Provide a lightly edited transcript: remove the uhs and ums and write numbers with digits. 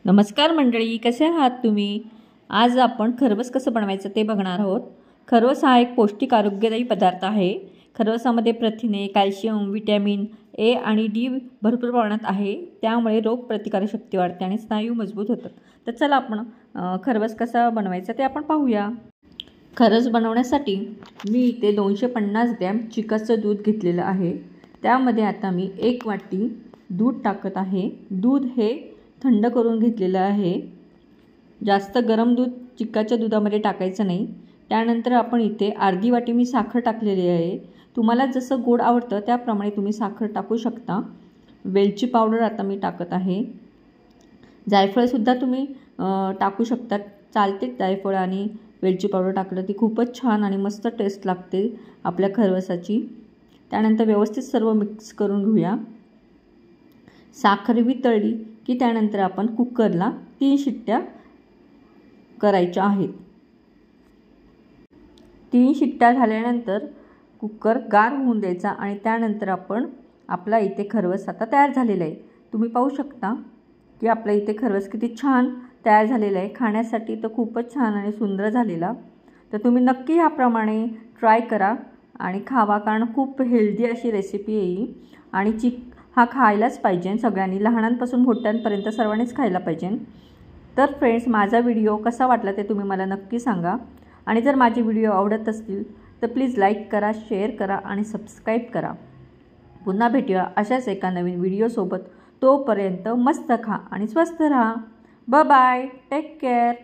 नमस्कार मंडळी, कसे आहात तुम्ही? आज आपण खरवस कसं बनवायचं ते बघणार आहोत. खरवस हा एक पौष्टिक आरोग्यदायी पदार्थ आहे. खरवसामध्ये प्रथिने, कॅल्शियम, व्हिटॅमिन ए आणि डी भरपूर प्रमाणात आहे. त्यामुळे रोगप्रतिकारक शक्ती वाढते आणि स्नायू मजबूत होतात. तर चला आपण खरवस कसा बनवायचा ते आपण पाहूया. खरवस बनवण्यासाठी मी इथे 250 ग्रॅम चिकाचं दूध घेतलेलं आहे. त्यामध्ये आता मी 1 वाटी दूध टाकत आहे. दूध हे थंड करून घेतलेलं आहे. जास्त गरम दूध चिकाच्या दुधामध्ये टाकायचं नाही. त्यानंतर आपण इथे अर्धी वाटी मी साखर टाकलेली आहे. तुम्हाला जसं गोड आवडतं त्याप्रमाणे तुम्ही साखर टाकू शकता. वेलची पावडर आता मी टाकत आहे. जायफळसुद्धा तुम्ही टाकू शकता, चालते. जायफळ आणि वेलची पावडर टाकलं ती खूपच छान आणि मस्त टेस्ट लागते आपल्या खरवसाची. त्यानंतर व्यवस्थित सर्व मिक्स करून घेऊया. साखर वितळली की त्यानंतर आपण कुकरला 3 शिट्ट्या करायच्या आहेत. 3 शिट्ट्या झाल्यानंतर कुकर गार होऊन द्यायचा आणि त्यानंतर आपण आपला इथे खरवस आता तयार झालेला आहे. तुम्ही पाहू शकता की आपल्या इथे खरवस किती छान तयार झालेला आहे. खाण्यासाठी तर खूपच छान आणि सुंदर झालेला. तर तुम्ही नक्की ह्याप्रमाणे ट्राय करा आणि खावा, कारण खूप हेल्दी अशी रेसिपी आहे आणि हा खायलाच पाहिजे सगळ्यांनी, लहानांपासून मोठ्यांपर्यंत सर्वांनीच खायला पाहिजे. तर फ्रेंड्स, माझा व्हिडिओ कसा वाटला ते तुम्ही मला नक्की सांगा आणि जर माझे व्हिडिओ आवडत असतील तर प्लीज लाईक करा, शेअर करा आणि सबस्क्राईब करा. पुन्हा भेटूया अशाच एका नवीन व्हिडिओसोबत. तोपर्यंत मस्त खा आणि स्वस्त राहा. Bye bye, take care.